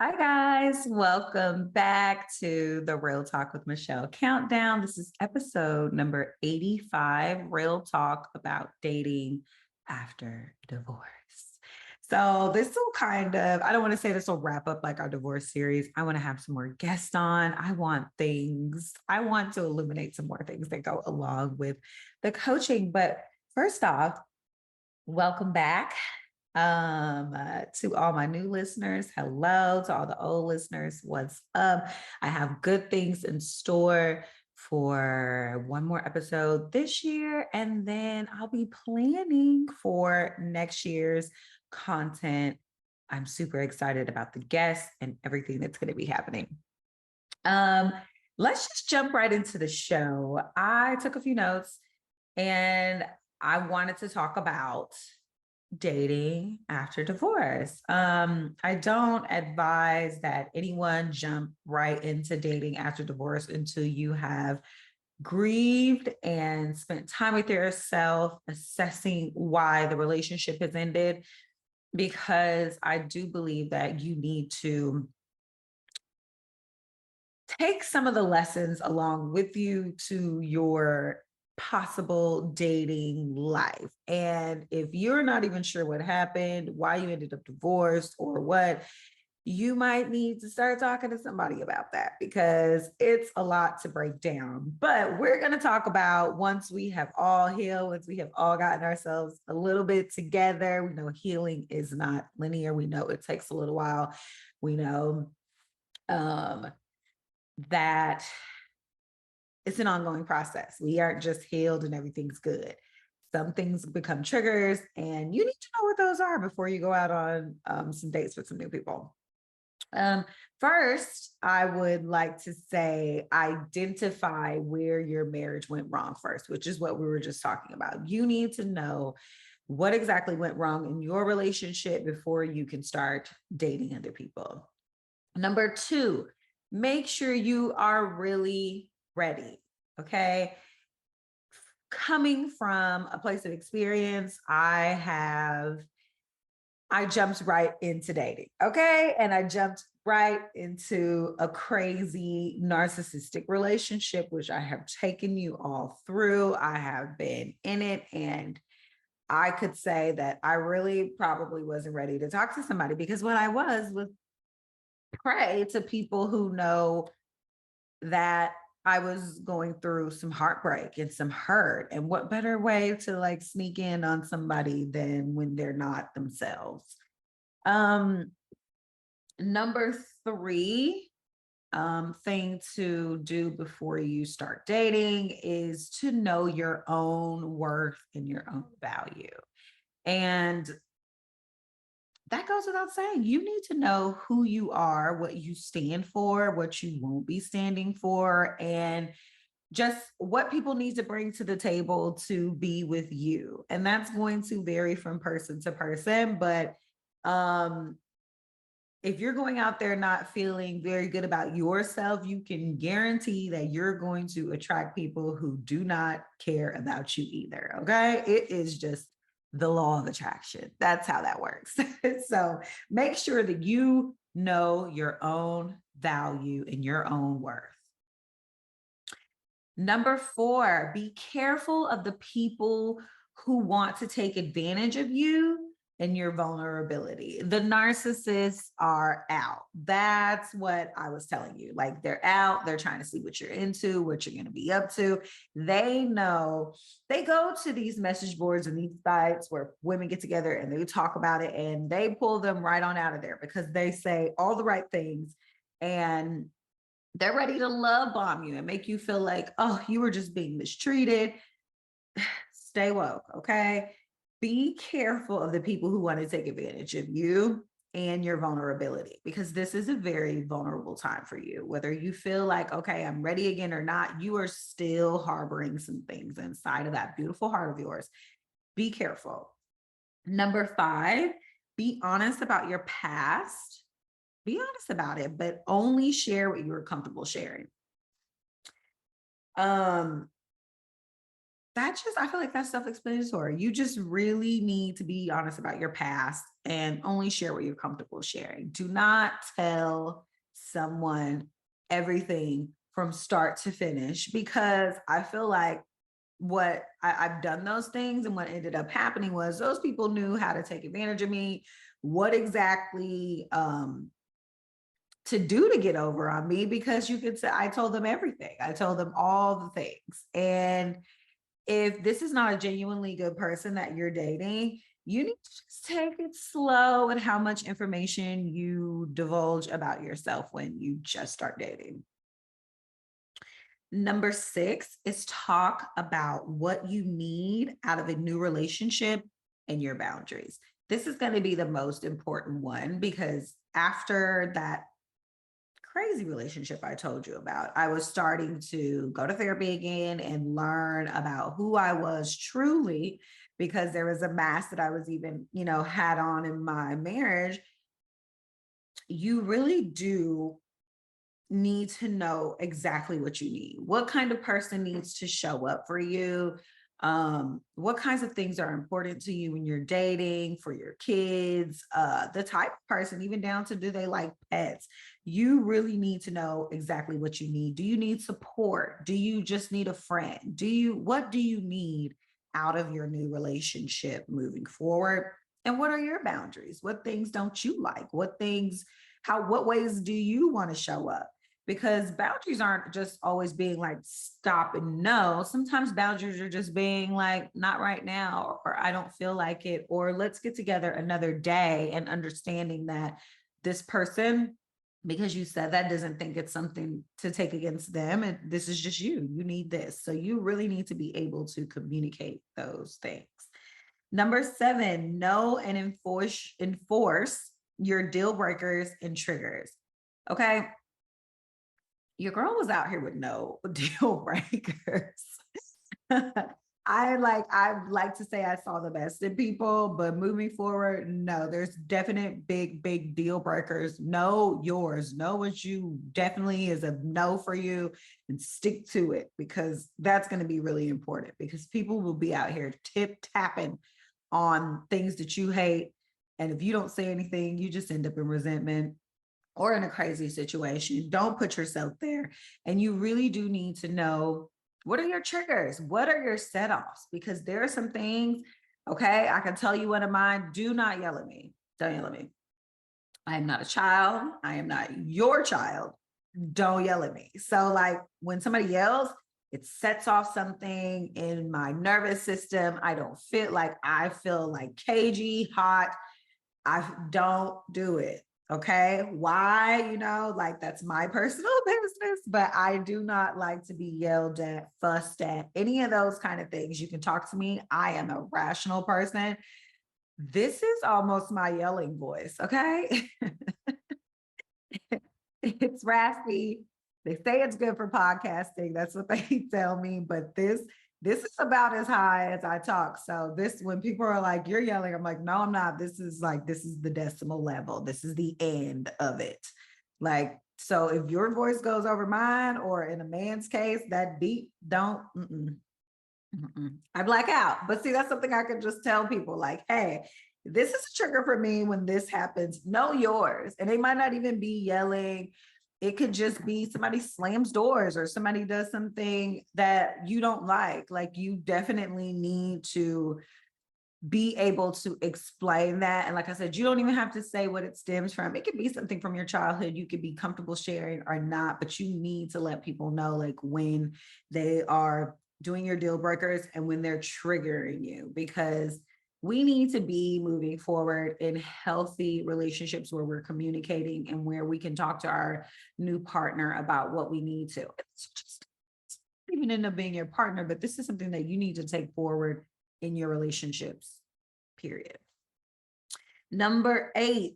Hi, guys. Welcome back to the Real Talk with Michelle Countdown. This is episode number 85, Real Talk about dating after divorce. So, this will I don't want to say this will wrap up like our divorce series. I want to have some more guests on. I want to illuminate some more things that go along with the coaching. But first off, welcome back. To all my new listeners, hello. To all the old listeners, what's up? I have good things in store for one more episode this year, and then I'll be planning for next year's content. I'm super excited about the guests and everything that's going to be happening. Um, let's just jump right into the show. I took a few notes and I wanted to talk about dating after divorce. I don't advise that anyone jump right into dating after divorce until you have grieved and spent time with yourself, assessing why the relationship has ended, because I do believe that you need to take some of the lessons along with you to your possible dating life. And if you're not even sure what happened, why you ended up divorced, or what, you might need to start talking to somebody about that because it's a lot to break down. But we're going to talk about once we have all healed, once we have all gotten ourselves a little bit together. We know healing is not linear. We know it takes a little while. We know um, that it's an ongoing process. We aren't just healed and everything's good. Some things become triggers, and you need to know what those are before you go out on some dates with some new people. Um, First, I would like to say identify where your marriage went wrong first, which is what we were just talking about. You need to know what exactly went wrong in your relationship before you can start dating other people. Number two, make sure you are really ready. Okay. Coming from a place of experience, I jumped right into dating. Okay. And I jumped right into a crazy narcissistic relationship, which I have taken you all through. I have been in it, and I could say that I really probably wasn't ready to talk to somebody because what I was prey to people who know that I was going through some heartbreak and some hurt. And what better way to like sneak in on somebody than when they're not themselves? Um, Number three thing to do before you start dating is to know your own worth and your own value. And that goes without saying. You need to know who you are, what you stand for, what you won't be standing for, and just what people need to bring to the table to be with you. And that's going to vary from person to person. But um, if you're going out there not feeling very good about yourself, you can guarantee that you're going to attract people who do not care about you either. Okay. It is just the law of attraction. That's how that works. So make sure that you know your own value and your own worth. Number four, be careful of the people who want to take advantage of you and your vulnerability. The narcissists are out. That's what I was telling you. Like they're out, they're trying to see what you're into, what you're going to be up to. They know, they go to these message boards and these sites where women get together and they talk about it, and they pull them right on out of there because they say all the right things. And they're ready to love bomb you and make you feel like, oh, you were just being mistreated. Stay woke, okay? Be careful of the people who want to take advantage of you and your vulnerability, because this is a very vulnerable time for you. Whether you feel like, okay, I'm ready again or not, you are still harboring some things inside of that beautiful heart of yours. Be careful. Number five, be honest about your past. Be honest about it, but only share what you're comfortable sharing. Um, I feel like that's self-explanatory. You just really need to be honest about your past and only share what you're comfortable sharing. Do not tell someone everything from start to finish, because I feel like I've done those things, and what ended up happening was those people knew how to take advantage of me, what exactly to do to get over on me, because you could say I told them everything. I told them all the things. And if this is not a genuinely good person that you're dating, you need to just take it slow and how much information you divulge about yourself when you just start dating. Number 6 is talk about what you need out of a new relationship and your boundaries. This is going to be the most important one, because after that crazy relationship I told you about, I was starting to go to therapy again and learn about who I was truly, because there was a mask that I was even, had on in my marriage. You really do need to know exactly what you need. What kind of person needs to show up for you? What kinds of things are important to you when you're dating, for your kids, the type of person, even down to do they like pets? You really need to know exactly what you need. Do you need support? Do you just need a friend? What do you need out of your new relationship moving forward? And what are your boundaries? What things don't you like? What ways do you want to show up? Because boundaries aren't just always being like stop and no. Sometimes boundaries are just being like not right now, or I don't feel like it, or let's get together another day, and understanding that this person, because you said that, doesn't think it's something to take against them, and this is just you need this. So you really need to be able to communicate those things. Number 7, know and enforce your deal breakers and triggers. Okay, your girl was out here with no deal breakers. I like to say I saw the best in people, but moving forward, no, there's definite big deal breakers. Know yours. Know what you definitely is a no for you, and stick to it, because that's going to be really important, because people will be out here tip tapping on things that you hate. And if you don't say anything, you just end up in resentment or in a crazy situation. Don't put yourself there. And you really do need to know, what are your triggers? What are your setoffs? Because there are some things, okay, I can tell you one of mine. Do not yell at me. Don't yell at me. I am not a child. I am not your child. Don't yell at me. So, like, when somebody yells, it sets off something in my nervous system. I feel like cagey, hot. I don't do it. Okay. Why? Like, that's my personal business, but I do not like to be yelled at, fussed at, any of those kind of things. You can talk to me. I am a rational person. This is almost my yelling voice. Okay. It's raspy. They say it's good for podcasting. That's what they tell me. But this is about as high as I talk. So this, when people are like, you're yelling, I'm like, no, I'm not. This is the decimal level. This is the end of it. Like, so if your voice goes over mine, or in a man's case, that deep, don't, I black out. But see, that's something I could just tell people, like, hey, this is a trigger for me when this happens. Know yours. And they might not even be yelling. It could just be somebody slams doors, or somebody does something that you don't like. Like, you definitely need to be able to explain that. And like I said, you don't even have to say what it stems from. It could be something from your childhood you could be comfortable sharing or not, but you need to let people know, like, when they are doing your deal breakers and when they're triggering you, because we need to be moving forward in healthy relationships where we're communicating and where we can talk to our new partner about what we need to. It's just even end up being your partner, but this is something that you need to take forward in your relationships, period. Number 8,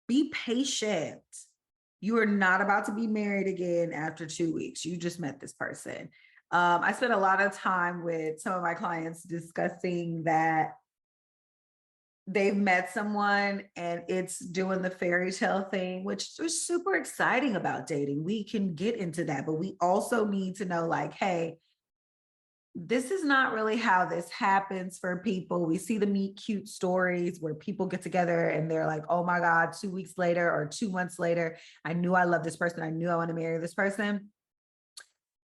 be patient. You are not about to be married again after 2 weeks. You just met this person. I spent a lot of time with some of my clients discussing that they've met someone and it's doing the fairy tale thing, which is super exciting about dating. We can get into that, but we also need to know, like, hey, this is not really how this happens for people. We see the meet cute stories where people get together and they're like, oh my God, 2 weeks later or 2 months later, I knew I love this person. I knew I want to marry this person.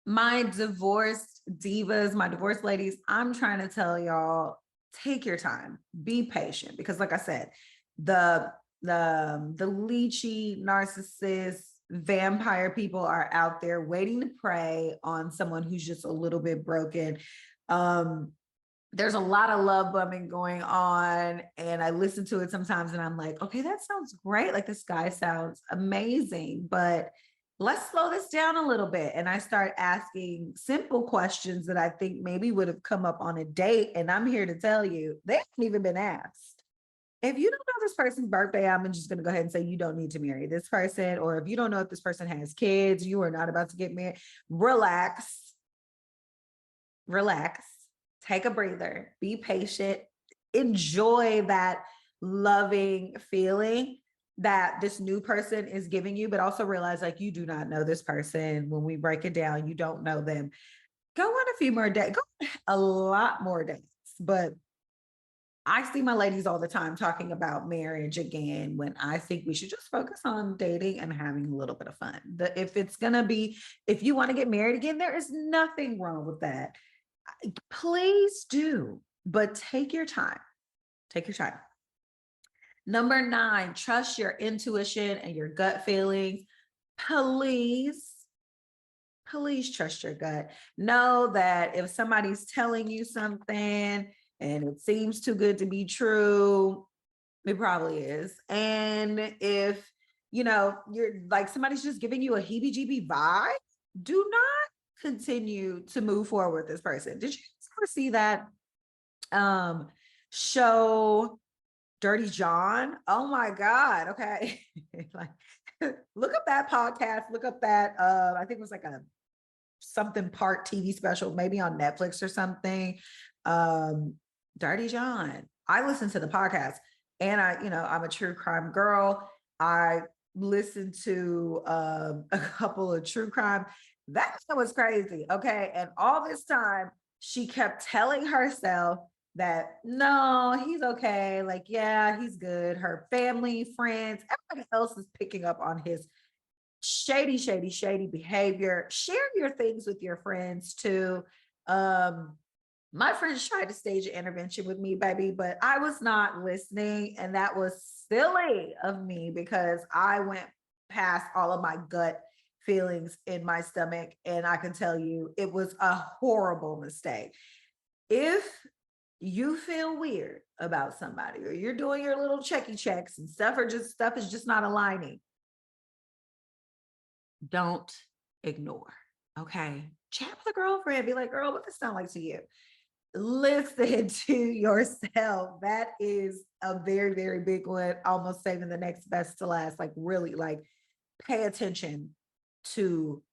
My divorced divas, my divorced ladies, I'm trying to tell y'all, take your time, be patient, because like I said, the the leechy narcissist vampire people are out there waiting to prey on someone who's just a little bit broken. um there's a lot of love bombing going on, and I listen to it sometimes and I'm like, okay, that sounds great, like this guy sounds amazing, but let's slow this down a little bit. And I start asking simple questions that I think maybe would have come up on a date, and I'm here to tell you they haven't even been asked. If you don't know this person's birthday, I'm just going to go ahead and say you don't need to marry this person. Or if you don't know if this person has kids, you are not about to get married. Relax, relax, take a breather, be patient, enjoy that loving feeling that this new person is giving you, but also realize like you do not know this person. When we break it down, you don't know them. Go on a few more days, go a lot more days. But I see my ladies all the time talking about marriage again, when I think we should just focus on dating and having a little bit of fun. If it's going to be, if you want to get married again, there is nothing wrong with that. Please do, but take your time. Take your time. Number 9, trust your intuition and your gut feelings. Please, please trust your gut. Know that if somebody's telling you something and it seems too good to be true, it probably is. And if, you're like somebody's just giving you a heebie-jeebie vibe, do not continue to move forward with this person. Did you ever see that show Dirty John? Oh my God. Okay. Like, look up that podcast, look up that I think it was like a something part TV special, maybe on Netflix or something. Dirty John. I listen to the podcast, and I'm a true crime girl. I listen to a couple of true crime. That was crazy. Okay. And all this time, she kept telling herself that no, he's okay. Like, yeah, he's good. Her family, friends, everybody else is picking up on his shady behavior. Share your things with your friends too. My friends tried to stage an intervention with me, baby, but I was not listening. And that was silly of me because I went past all of my gut feelings in my stomach. And I can tell you it was a horrible mistake. If you feel weird about somebody, or you're doing your little checky checks and stuff is just not aligning, don't ignore. Okay. Chat with a girlfriend. Be like, girl, what does this sound like to you? Listen to yourself. That is a very, very big one. Almost saving the next best to last. Like, really, like, pay attention to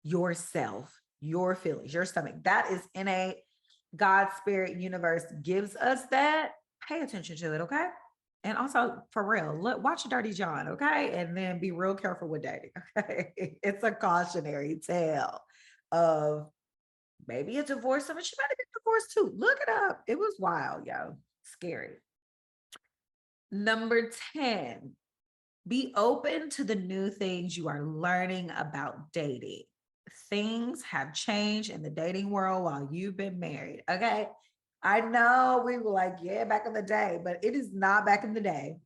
yourself, your feelings, your stomach. That is innate. God, spirit, universe gives us that. Pay attention to it. Okay. And also, for real, watch Dirty John, okay? And then be real careful with dating, okay? It's a cautionary tale of maybe a divorce. She might have been divorced too. Look it up. It was wild, yo. Scary. Number 10, be open to the new things you are learning about dating. Things have changed in the dating world while you've been married, okay? I know we were like, yeah, back in the day, but it is not back in the day.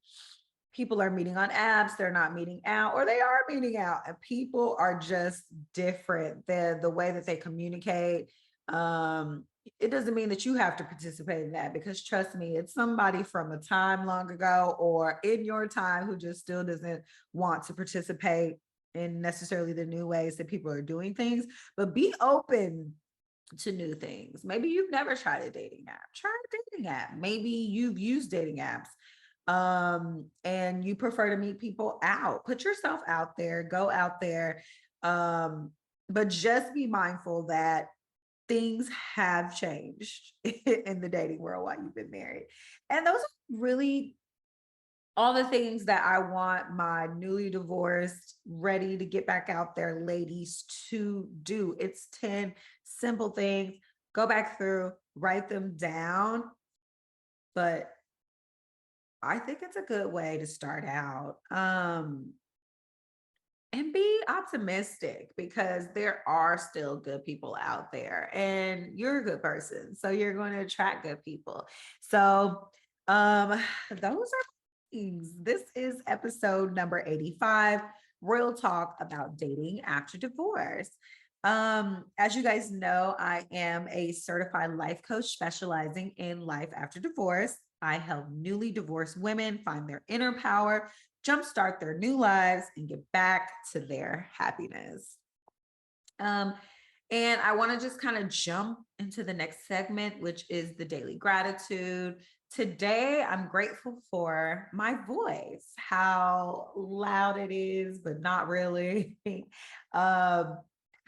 People are meeting on apps, they're not meeting out, or they are meeting out, and people are just different. The way that they communicate. It doesn't mean that you have to participate in that, because trust me, it's somebody from a time long ago or in your time who just still doesn't want to participate in necessarily the new ways that people are doing things. But be open to new things. Maybe you've never tried a dating app. Try a dating app. Maybe you've used dating apps and you prefer to meet people out. Put yourself out there, go out there. But just be mindful that things have changed in the dating world while you've been married. And those are really all the things that I want my newly divorced, ready to get back out there ladies to do. It's 10 simple things. go back through, write them down. But I think it's a good way to start out. And be optimistic because there are still good people out there and you're a good person. So you're going to attract good people. So those are things. This is episode number 85, Real Talk about dating after divorce. As you guys know, I am a certified life coach specializing in life after divorce. I help newly divorced women find their inner power, jumpstart their new lives, and get back to their happiness. Um, and I want to just kind of jump into the next segment, which is the daily gratitude. Today, I'm grateful for my voice, how loud it is, but not really. um,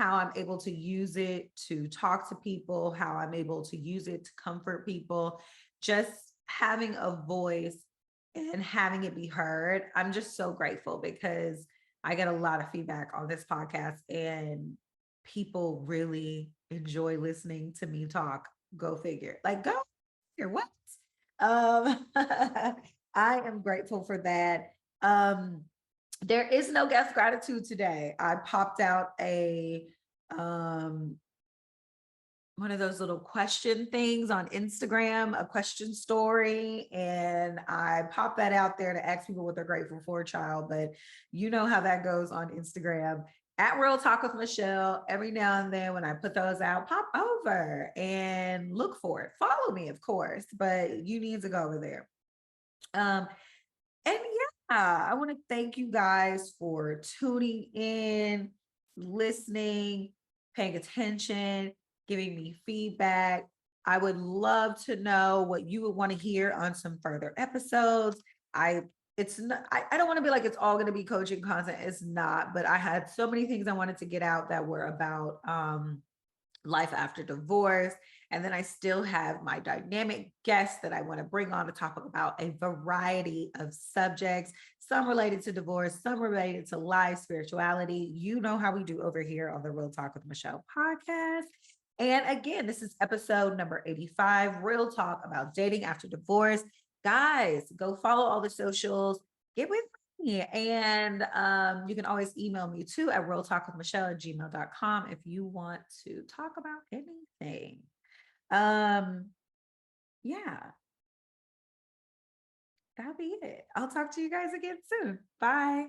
how I'm able to use it to talk to people, how I'm able to use it to comfort people. Just having a voice and having it be heard. I'm just so grateful because I get a lot of feedback on this podcast and people really enjoy listening to me talk. Go figure. Like, go figure what? I am grateful for that. Um, there is no guest gratitude today. I popped out a um one of those little question things on Instagram, a question story, and I pop that out there to ask people what they're grateful for, child. But you know how that goes on Instagram at Real Talk with Michelle. Every now and then, when I put those out, pop over and look for it. Follow me, of course, but you need to go over there. Um, and yeah, I want to thank you guys for tuning in, listening, paying attention, giving me feedback. I would love to know what you would want to hear on some further episodes. I it's not, I don't want to be like it's all going to be coaching content. It's not, but I had so many things I wanted to get out that were about life after divorce. And then I still have my dynamic guests that I want to bring on to talk about a variety of subjects, some related to divorce, some related to life, spirituality. You know how we do over here on the Real Talk with Michelle podcast. And again, this is episode number 85, Real Talk about dating after divorce. Guys, go follow all the socials, get with me. And you can always email me too at realtalkwithmichelle@gmail.com if you want to talk about anything. Um, yeah, that'll be it. I'll talk to you guys again soon. Bye.